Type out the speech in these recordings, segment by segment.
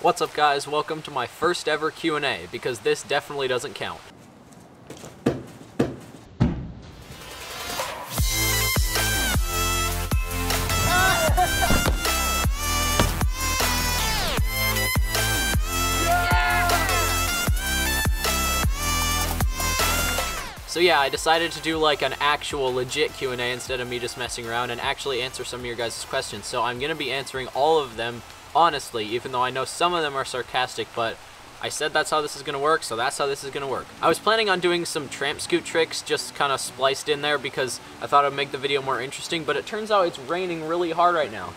What's up guys, welcome to my first ever Q&A, because this definitely doesn't count. So yeah, I decided to do like an actual legit Q&A instead of me just messing around and actually answer some of your guys' questions. So I'm going to be answering all of them honestly, even though I know some of them are sarcastic, but I said that's how this is going to work, so that's how this is going to work. I was planning on doing some tramp scoot tricks just kind of spliced in there because I thought it would make the video more interesting, but it turns out it's raining really hard right now.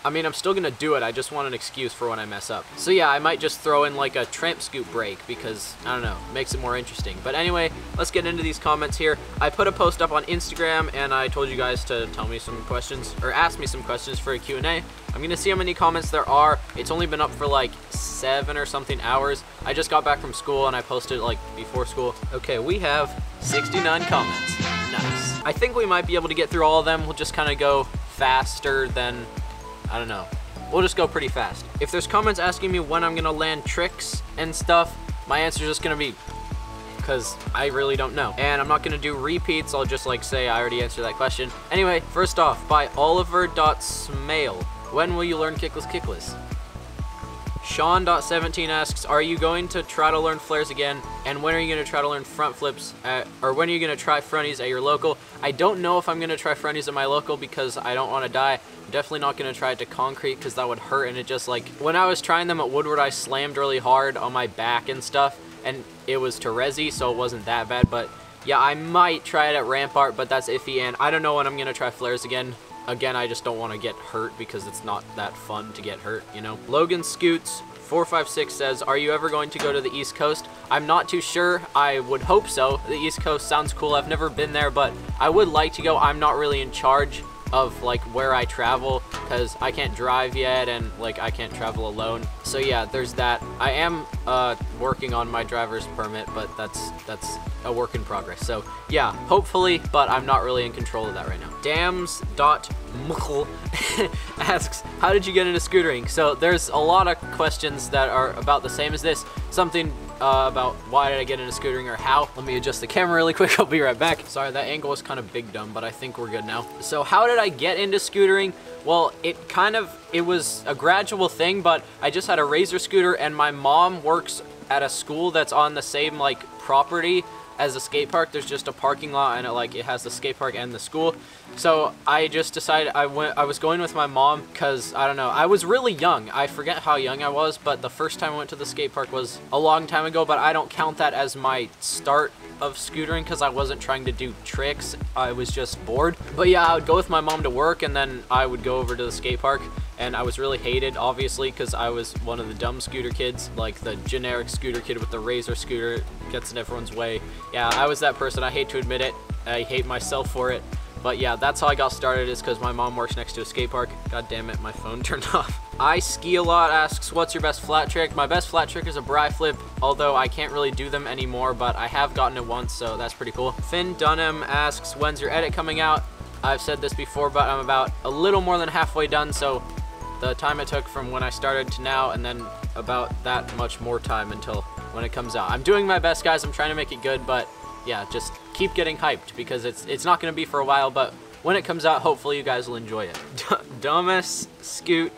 I mean, I'm still gonna do it, I just want an excuse for when I mess up. So yeah, I might just throw in like a tramp scoot break because, I don't know, makes it more interesting. But anyway, let's get into these comments here. I put a post up on Instagram and I told you guys to tell me some questions, or ask me some questions for a Q&A. I'm gonna see how many comments there are. It's only been up for like 7 or something hours. I just got back from school and I posted it like before school. Okay, we have 69 comments. Nice. I think we might be able to get through all of them. We'll just kind of go faster than, I don't know. We'll just go pretty fast. If there's comments asking me when I'm gonna land tricks and stuff, my answer is just gonna be, because I really don't know. And I'm not gonna do repeats, I'll just like say I already answered that question. Anyway, first off, by Oliver.Smale, when will you learn kickless kickless? Sean.17 asks, are you going to try to learn flares again? And when are you going to try to learn front flips or when are you going to try fronties at your local? I don't know if I'm going to try fronties at my local because I don't want to die. I'm definitely not going to try it to concrete because that would hurt, and it just like, when I was trying them at Woodward, I slammed really hard on my back and stuff, and it was to resi, so it wasn't that bad. But yeah, I might try it at Rampart, but that's iffy, and I don't know when I'm going to try flares again. Again, I just don't want to get hurt because it's not that fun to get hurt, you know? Logan Scoots 456 says, are you ever going to go to the East Coast? I'm not too sure. I would hope so. The East Coast sounds cool. I've never been there, but I would like to go. I'm not really in charge of like where I travel because I can't drive yet and like I can't travel alone. So yeah, there's that. I am working on my driver's permit, but that's a work in progress. So yeah, hopefully, but I'm not really in control of that right now. Dams.Muckle asks, how did you get into scootering? So there's a lot of questions that are about the same as this. Something about why did I get into scootering or how. Let me adjust the camera really quick, I'll be right back. Sorry, that angle was kind of big dumb, but I think we're good now. So how did I get into scootering? Well, it was a gradual thing, but I just had a Razor scooter, and my mom works at a school that's on the same like property as a skate park. There's just a parking lot, and it has the skate park and the school. So I just decided I was going with my mom because, I don't know, I was really young. I forget how young I was, but the first time I went to the skate park was a long time ago, but I don't count that as my start of scootering because I wasn't trying to do tricks. I was just bored. But yeah, I would go with my mom to work, and then I would go over to the skate park. And I was really hated, obviously, because I was one of the dumb scooter kids, like the generic scooter kid with the Razor scooter, gets in everyone's way. Yeah, I was that person. I hate to admit it. I hate myself for it. But yeah, that's how I got started, is because my mom works next to a skate park. God damn it, my phone turned off. I Ski a Lot asks, what's your best flat trick? My best flat trick is a bri flip, although I can't really do them anymore, but I have gotten it once, so that's pretty cool. Finn Dunham asks, when's your edit coming out? I've said this before, but I'm about a little more than halfway done, so the time it took from when I started to now, and then about that much more time until when it comes out. I'm doing my best, guys. I'm trying to make it good, but yeah, just keep getting hyped because it's not going to be for a while, but when it comes out, hopefully you guys will enjoy it. Thomas Scoot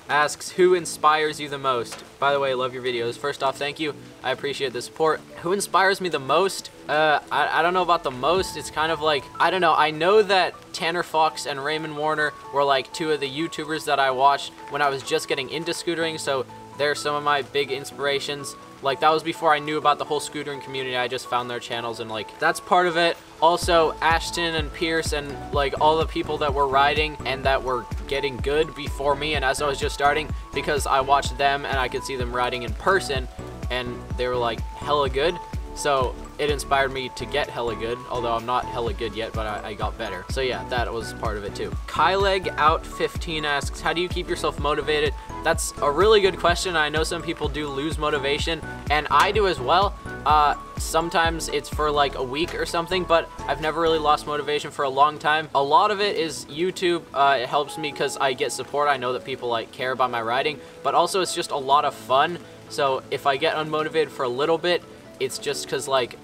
asks, who inspires you the most? By the way, I love your videos. First off, thank you. I appreciate the support. Who inspires me the most? I don't know about the most. It's kind of like, I don't know. I know that Tanner Fox and Raymond Warner were like two of the YouTubers that I watched when I was just getting into scootering, so they're some of my big inspirations. Like, that was before I knew about the whole scootering community. I just found their channels, and like, that's part of it. Also, Ashton and Pierce and like all the people that were riding and that were getting good before me and as I was just starting, because I watched them and I could see them riding in person and they were like hella good. So it inspired me to get hella good, although I'm not hella good yet, but I got better. So yeah, that was part of it too. Kyleg out 15 asks, how do you keep yourself motivated? That's a really good question. I know some people do lose motivation, and I do as well. Sometimes it's for like a week or something, but I've never really lost motivation for a long time. A lot of it is YouTube. It helps me because I get support. I know that people like care about my writing, but also it's just a lot of fun. So if I get unmotivated for a little bit, it's just because like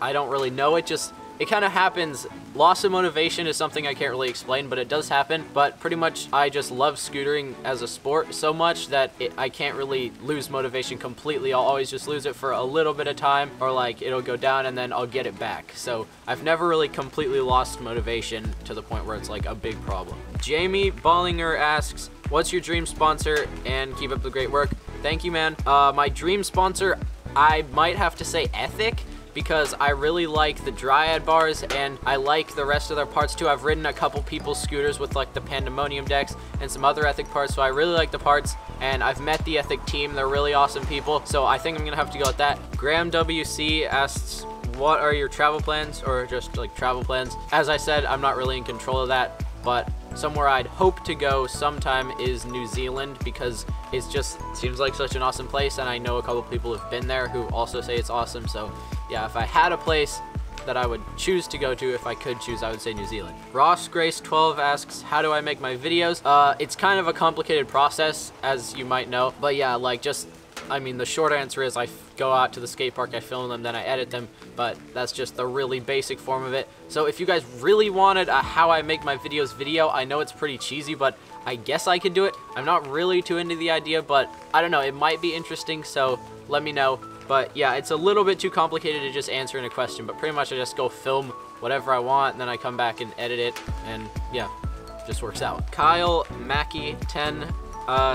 I don't really know, it kind of happens. Loss of motivation is something I can't really explain, but it does happen. But pretty much I just love scootering as a sport so much that I can't really lose motivation completely. I'll always just lose it for a little bit of time, or like it'll go down and then I'll get it back. So I've never really completely lost motivation to the point where it's like a big problem. Jamie Bollinger asks, what's your dream sponsor, and keep up the great work. Thank you, man. My dream sponsor, I might have to say Ethic, because I really like the Dryade bars and I like the rest of their parts too. I've ridden a couple people's scooters with like the Pandemonium decks and some other Ethic parts, so I really like the parts, and I've met the Ethic team. They're really awesome people, so I think I'm gonna have to go with that. Graham WC asks, what are your travel plans, or just like travel plans? As I said, I'm not really in control of that, but somewhere I'd hope to go sometime is New Zealand, because it just seems like such an awesome place, and I know a couple people who've been there who also say it's awesome. So yeah, if I had a place that I would choose to go to, if I could choose, I would say New Zealand. Ross Grace 12 asks, how do I make my videos? It's kind of a complicated process, as you might know, but yeah, like just, I mean, the short answer is I go out to the skate park, I film them, then I edit them, but that's just the really basic form of it. So if you guys really wanted a how I make my videos video, I know it's pretty cheesy, but I guess I could do it. I'm not really too into the idea, but I don't know, it might be interesting, so let me know. But yeah, it's a little bit too complicated to just answer in a question, but pretty much I just go film whatever I want, and then I come back and edit it, and yeah, it just works out. Kyle Mackey 10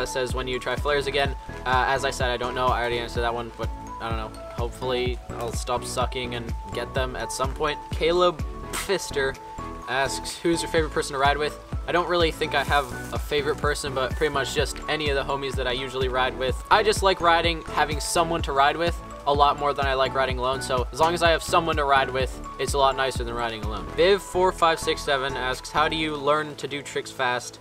says, when you try flares again? As I said, I don't know. I already answered that one, but I don't know. Hopefully I'll stop sucking and get them at some point. Caleb Pfister asks, who's your favorite person to ride with? I don't really think I have a favorite person, but pretty much just any of the homies that I usually ride with. I just like having someone to ride with a lot more than I like riding alone, so as long as I have someone to ride with, it's a lot nicer than riding alone. Viv4567 asks, how do you learn to do tricks fast?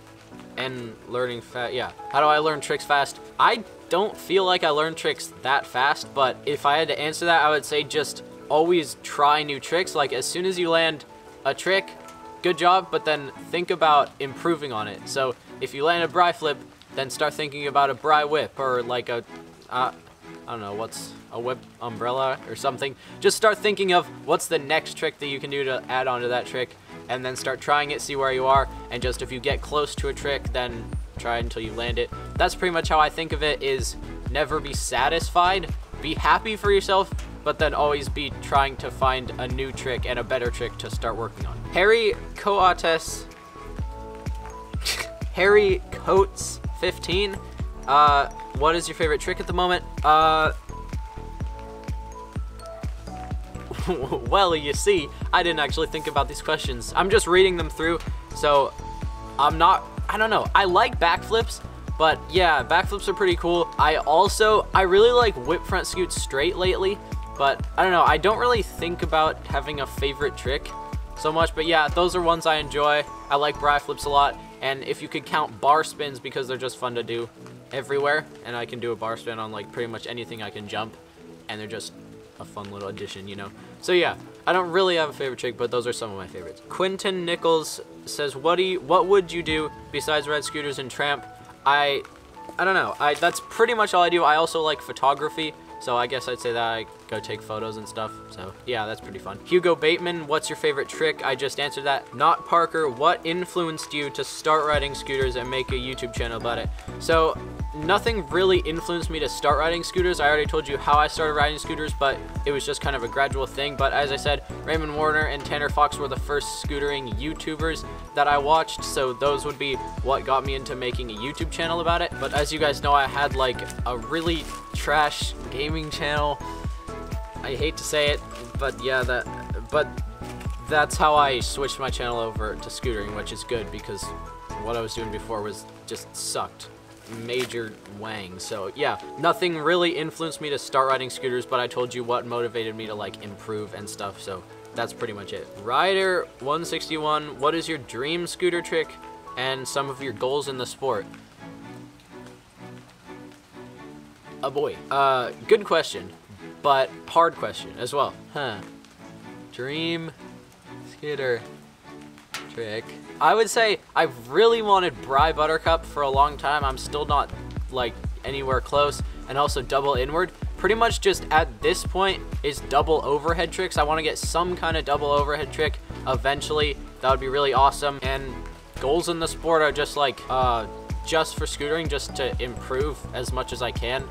And learning fast, yeah. How do I learn tricks fast? I don't feel like I learn tricks that fast, but if I had to answer that, I would say just always try new tricks. Like as soon as you land a trick, good job, but then think about improving on it. So if you land a bri flip, then start thinking about a bri whip, or like a, I don't know, what's a whip umbrella or something. Just start thinking of what's the next trick that you can do to add on to that trick, and then start trying it, see where you are, and just if you get close to a trick, then try until you land it. That's pretty much how I think of it, is never be satisfied, be happy for yourself, but then always be trying to find a new trick and a better trick to start working on. Harry Coates 15, what is your favorite trick at the moment? Well, you see, I didn't actually think about these questions. I'm just reading them through, so I don't know. I like backflips, but yeah, backflips are pretty cool. I really like whip front scoot straight lately, but I don't know. I don't really think about having a favorite trick so much, but yeah, those are ones I enjoy. I like bri flips a lot, and if you could count bar spins, because they're just fun to do everywhere, and I can do a bar spin on like pretty much anything I can jump, and they're just a fun little addition, you know? So yeah, I don't really have a favorite trick, but those are some of my favorites. Quentin Nichols says, what would you do besides ride scooters and tramp? I don't know. That's pretty much all I do. I also like photography, so I guess I'd say that I go take photos and stuff. So yeah, that's pretty fun. Hugo Bateman, what's your favorite trick? I just answered that. Not Parker, what influenced you to start riding scooters and make a YouTube channel about it? So nothing really influenced me to start riding scooters. I already told you how I started riding scooters, but it was just kind of a gradual thing. But as I said, Raymond Warner and Tanner Fox were the first scootering YouTubers that I watched, so those would be what got me into making a YouTube channel about it. But as you guys know, I had like a really trash gaming channel. I hate to say it, but yeah, that's how I switched my channel over to scootering, which is good because what I was doing before was just sucked. major wang. So yeah, nothing really influenced me to start riding scooters, but I told you what motivated me to like improve and stuff, so that's pretty much it. Rider 161, what is your dream scooter trick and some of your goals in the sport? Oh boy, good question, but hard question as well. Dream scooter trick. I would say I've really wanted Bry Buttercup for a long time. I'm still not like anywhere close, and also double inward. Pretty much just at this point is double overhead tricks. I want to get some kind of double overhead trick eventually. That would be really awesome. And goals in the sport are just like just for scootering, just to improve as much as I can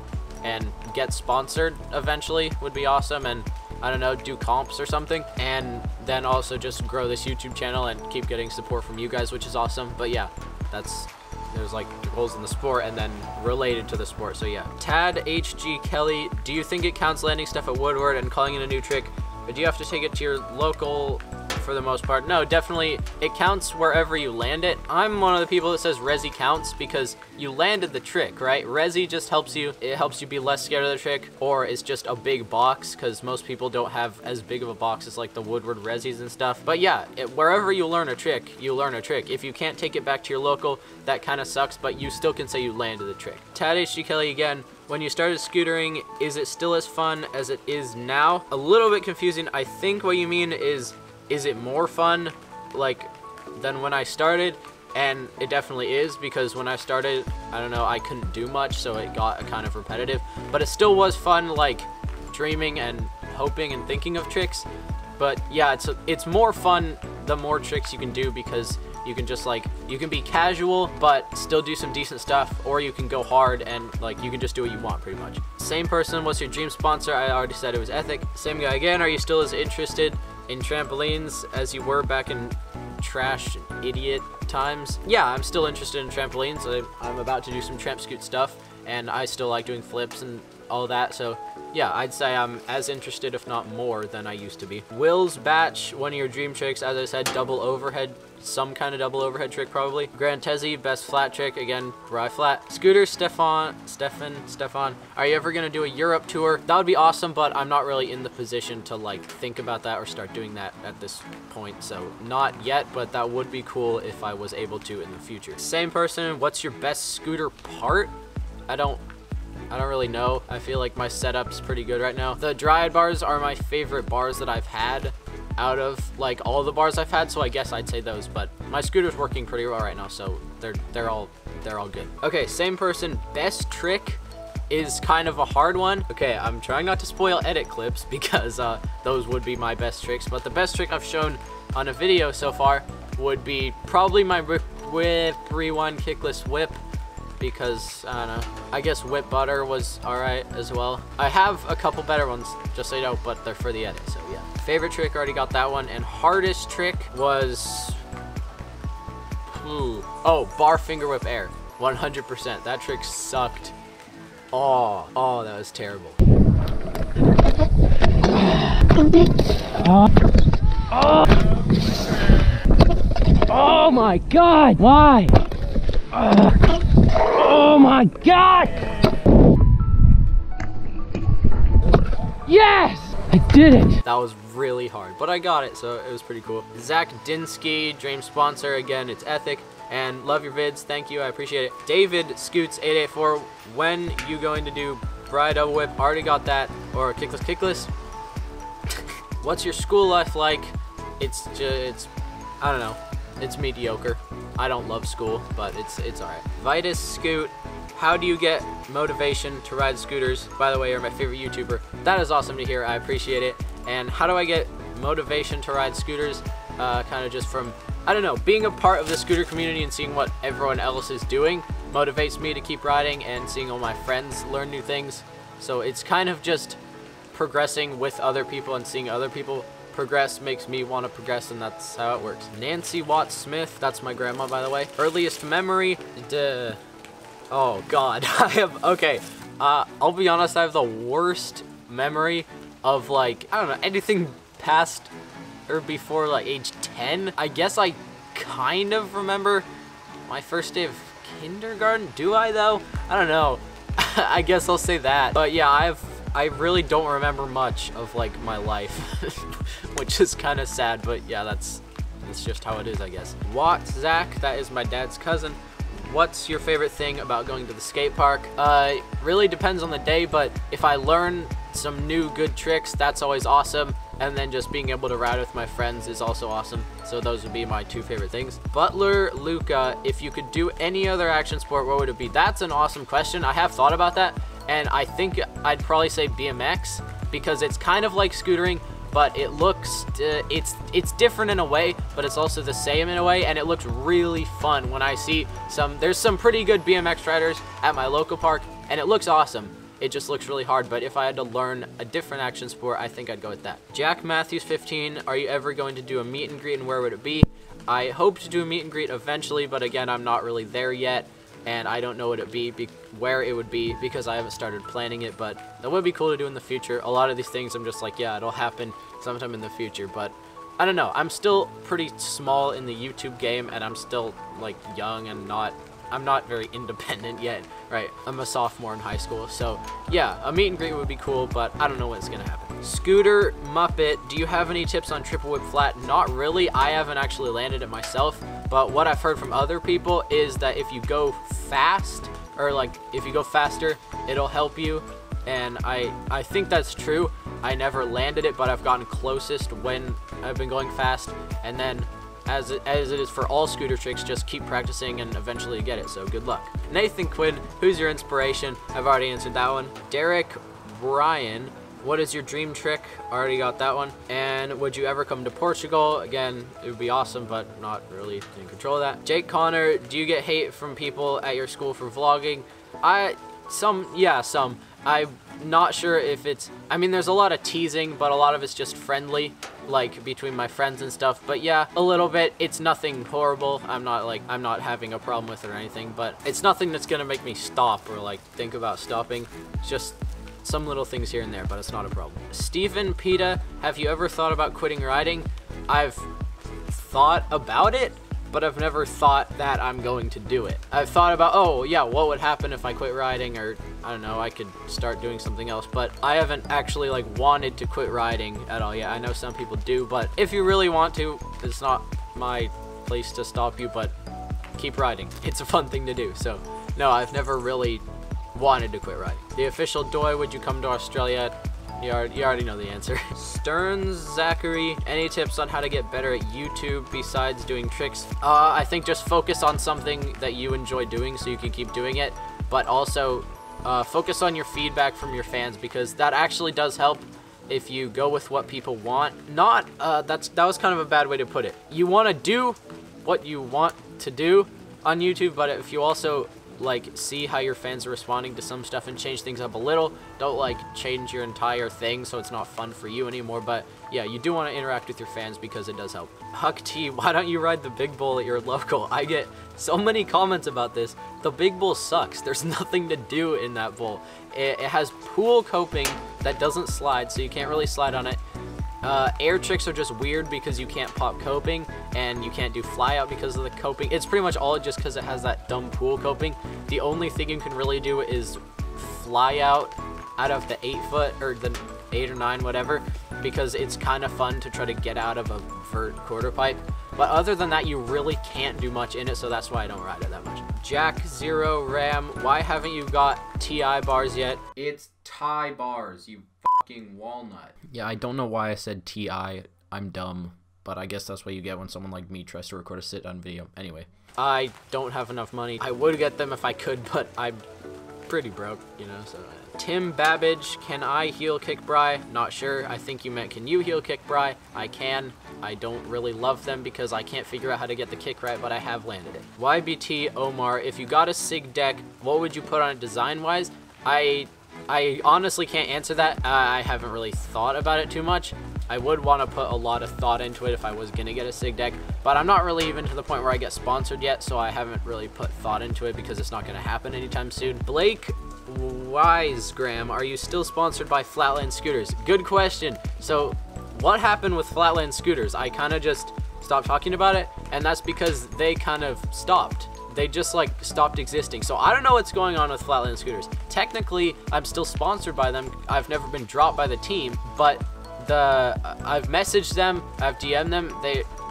and get sponsored eventually would be awesome. And I don't know, do comps or something, and then also just grow this YouTube channel and keep getting support from you guys, which is awesome. But yeah, there's like goals in the sport and then related to the sport. So yeah, Tad HG Kelly, do you think it counts landing stuff at Woodward and calling it a new trick, or do you have to take it to your local for the most part? No, definitely it counts wherever you land it. I'm one of the people that says resi counts because you landed the trick, right? Resi just helps you, it helps you be less scared of the trick, or it's just a big box because most people don't have as big of a box as like the Woodward resis and stuff. But yeah, wherever you learn a trick, you learn a trick. If you can't take it back to your local, that kind of sucks, but you still can say you landed the trick. Tad HG Kelly again, when you started scootering, is it still as fun as it is now? A little bit confusing. I think what you mean is it more fun like than when I started? And it definitely is, because when I started, I don't know, I couldn't do much, so it got kind of repetitive, but it still was fun, like dreaming and hoping and thinking of tricks. But yeah, it's more fun the more tricks you can do, because you can just like, you can be casual but still do some decent stuff, or you can go hard and like you can just do what you want pretty much. Same person, what's your dream sponsor? I already said it was Ethic. Same guy again, are you still as interested in trampolines as you were back in trash idiot times? Yeah, I'm still interested in trampolines. I'm about to do some tramp scoot stuff, and I still like doing flips and all that, so yeah, I'd say I'm as interested, if not more, than I used to be. Will's Batch, one of your dream tricks, as I said, double overhead, some kind of double overhead trick probably. Grand Tezzy, best flat trick, again, Bry flat. Scooter Stefan, are you ever gonna do a Europe tour? That would be awesome, but I'm not really in the position to like think about that or start doing that at this point, so not yet, but that would be cool if I was able to in the future. Same person, what's your best scooter part? I don't really know. I feel like my setup's pretty good right now. The Dryade bars are my favorite bars that I've had out of like all the bars I've had, so I guess I'd say those, but my scooter's working pretty well right now, so they're all good. Okay, same person, best trick is kind of a hard one. Okay, I'm trying not to spoil edit clips because those would be my best tricks, but the best trick I've shown on a video so far would be probably my whip rewind kickless whip, because I don't know, I guess whip butter was alright as well. I have a couple better ones, just so you know, but they're for the edit, so yeah. Favorite trick, already got that one, and hardest trick was, oh, bar finger whip air, 100%. That trick sucked. Oh, that was terrible. Oh my God, why? Oh my God! Yes! I did it! That was really hard, but I got it, so it was pretty cool. Zach Dinsky, dream sponsor, again, it's Ethic, and love your vids, thank you, I appreciate it. David Scoots 884, when you going to do Bry double whip? Already got that, or kickless. What's your school life like? It's I don't know. It's mediocre. I don't love school, but it's alright. Vitus Scoot, how do you get motivation to ride scooters? By the way, you're my favorite YouTuber. That is awesome to hear, I appreciate it. And how do I get motivation to ride scooters? Kind of just from, I don't know, being a part of the scooter community and seeing what everyone else is doing motivates me to keep riding, and seeing all my friends learn new things. So it's kind of just progressing with other people, and seeing other people progress makes me want to progress, and that's how it works. Nancy Watts Smith, that's my grandma, by the way. Earliest memory, oh God, okay, I'll be honest, I have the worst memory of like, I don't know, anything past or before like age 10. I guess I kind of remember my first day of kindergarten. Do I though? I don't know. I guess I'll say that. But yeah, I really don't remember much of like my life, which is kind of sad. But yeah, that's just how it is, I guess. Zach, that is my dad's cousin. What's your favorite thing about going to the skate park? Really depends on the day, but if I learn some new good tricks, that's always awesome. And then just being able to ride with my friends is also awesome. So those would be my two favorite things. Butler Luca, if you could do any other action sport, what would it be? That's an awesome question. I have thought about that, and I think I'd probably say BMX, because it's kind of like scootering, but it looks, it's different in a way, but it's also the same in a way, and it looks really fun when I see there's some pretty good BMX riders at my local park, and it looks awesome. It just looks really hard, but if I had to learn a different action sport, I think I'd go with that. Jack Matthews 15, are you ever going to do a meet and greet, and where would it be? I hope to do a meet and greet eventually, but again, I'm not really there yet, and I don't know where it would be, because I haven't started planning it, but that would be cool to do in the future. A lot of these things I'm just like, yeah, it'll happen sometime in the future, but I don't know. I'm still pretty small in the YouTube game, and I'm still like young and I'm not very independent yet, right? I'm a sophomore in high school, so yeah, a meet and greet would be cool, but I don't know when it's gonna happen. Scooter Muppet, do you have any tips on triple whip flat? Not really. I haven't actually landed it myself, but what I've heard from other people is that if you go fast, or like if you go faster, it'll help you, and I think that's true. I never landed it, but I've gotten closest when I've been going fast, and then as it is for all scooter tricks, just keep practicing and eventually you get it, so good luck. Nathan Quinn, who's your inspiration? I've already answered that one. Derek Bryan, what is your dream trick? Already got that one. And would you ever come to Portugal? Again, it would be awesome, but not really in control of that. Jake Connor, do you get hate from people at your school for vlogging? Some. I'm not sure if it's, I mean, there's a lot of teasing, but a lot of it's just friendly, like between my friends and stuff. But yeah, a little bit. It's nothing horrible. I'm not having a problem with it or anything, but it's nothing that's gonna make me stop or like think about stopping. It's just some little things here and there, but it's not a problem. Stephen Pita, have you ever thought about quitting riding? I've thought about it, but I've never thought that I'm going to do it. I've thought about, oh yeah, what would happen if I quit riding, or I don't know, I could start doing something else, but I haven't actually like wanted to quit riding at all yet. I know some people do, but if you really want to, it's not my place to stop you, but keep riding. It's a fun thing to do. So no, I've never really wanted to quit riding. The official Doy, would you come to Australia? You already know the answer. Stearns Zachary, any tips on how to get better at YouTube besides doing tricks? I think just focus on something that you enjoy doing so you can keep doing it, but also focus on your feedback from your fans, because that actually does help if you go with what people want. That was kind of a bad way to put it. You want to do what you want to do on YouTube, but if you also like see how your fans are responding to some stuff and change things up a little, don't like change your entire thing so it's not fun for you anymore. But yeah, you do want to interact with your fans because it does help. Huck T, why don't you ride the big bull at your local? I get so many comments about this. The big bull sucks. There's nothing to do in that bull. It has pool coping that doesn't slide, so you can't really slide on it. Air tricks are just weird because you can't pop coping, and you can't do fly out because of the coping. It's pretty much all just because it has that dumb pool coping. The only thing you can really do is fly out of the 8 foot or the 8 or 9, whatever, because it's kind of fun to try to get out of a vert quarter pipe. But other than that, you really can't do much in it, so that's why I don't ride it that much. Jack Zero Ram, why haven't you got TI bars yet? It's Thai bars, you fucking walnut. Yeah, I don't know why I said TI. I'm dumb, but I guess that's what you get when someone like me tries to record a sit-down video. Anyway, I don't have enough money. I would get them if I could, but I'm pretty broke, you know, so. Tim Babbage, can I heel kick Bry? Not sure. I think you meant, can you heel kick Bry? I can. I don't really love them because I can't figure out how to get the kick right, but I have landed it. YBT Omar, if you got a SIG deck, what would you put on it design-wise? I honestly can't answer that. I haven't really thought about it too much. I would want to put a lot of thought into it if I was going to get a SIG deck, but I'm not really even to the point where I get sponsored yet, so I haven't really put thought into it because it's not going to happen anytime soon. Blake Wisegram, are you still sponsored by Flatland Scooters? Good question. So what happened with Flatland Scooters? I kind of just stopped talking about it, and that's because they kind of stopped. they just like stopped existing. So I don't know what's going on with Flatland scooters. Technically, I'm still sponsored by them. I've never been dropped by the team, but I've messaged them, I've DM'd them,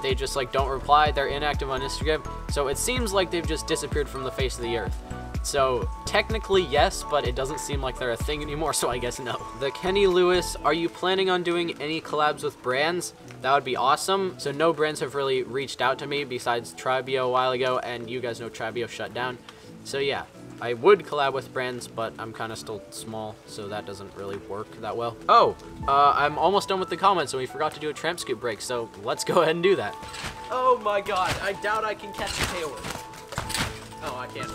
they just like don't reply. They're inactive on Instagram. So it seems like they've just disappeared from the face of the earth. So technically yes, but it doesn't seem like they're a thing anymore, so I guess no. The Kenny Lewis, are you planning on doing any collabs with brands? That would be awesome. So no brands have really reached out to me besides Tribio a while ago, and you guys know Tribio shut down. So yeah, I would collab with brands, but I'm kind of still small, so that doesn't really work that well. Oh, I'm almost done with the comments, and we forgot to do a tramp scoot break, so let's go ahead and do that. Oh my god, I doubt I can catch a tailwind. Oh, I can't.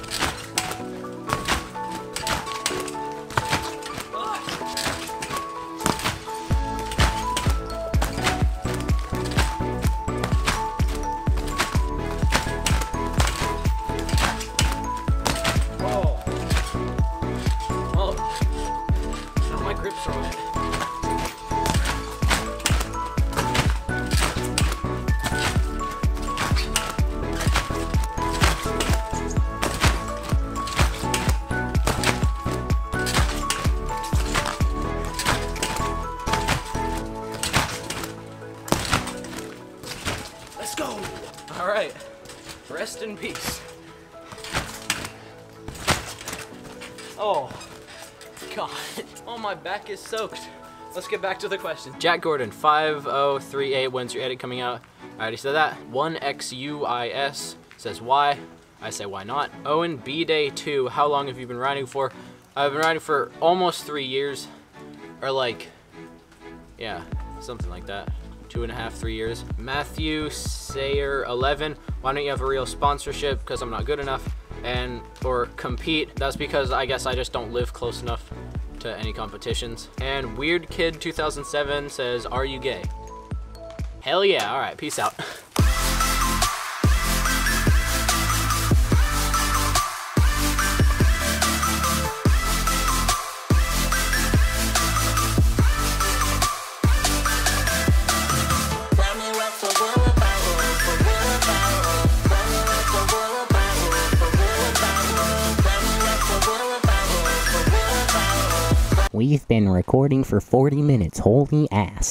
Let's go! Alright, rest in peace. Oh, God. Oh, my back is soaked. Let's get back to the question. Jack Gordon, 5038, when's your edit coming out? I already said that. 1XUIS says why? I say why not. Owen B-Day 2, how long have you been riding for? I've been riding for almost 3 years. Or like, yeah, something like that. 2.5, 3 years. Matthew Sayer 11. Why don't you have a real sponsorship? Because I'm not good enough. Or compete. That's because I guess I just don't live close enough to any competitions. And Weird Kid 2007 says, are you gay? Hell yeah. All right. Peace out. We've been recording for 40 minutes, holy ass.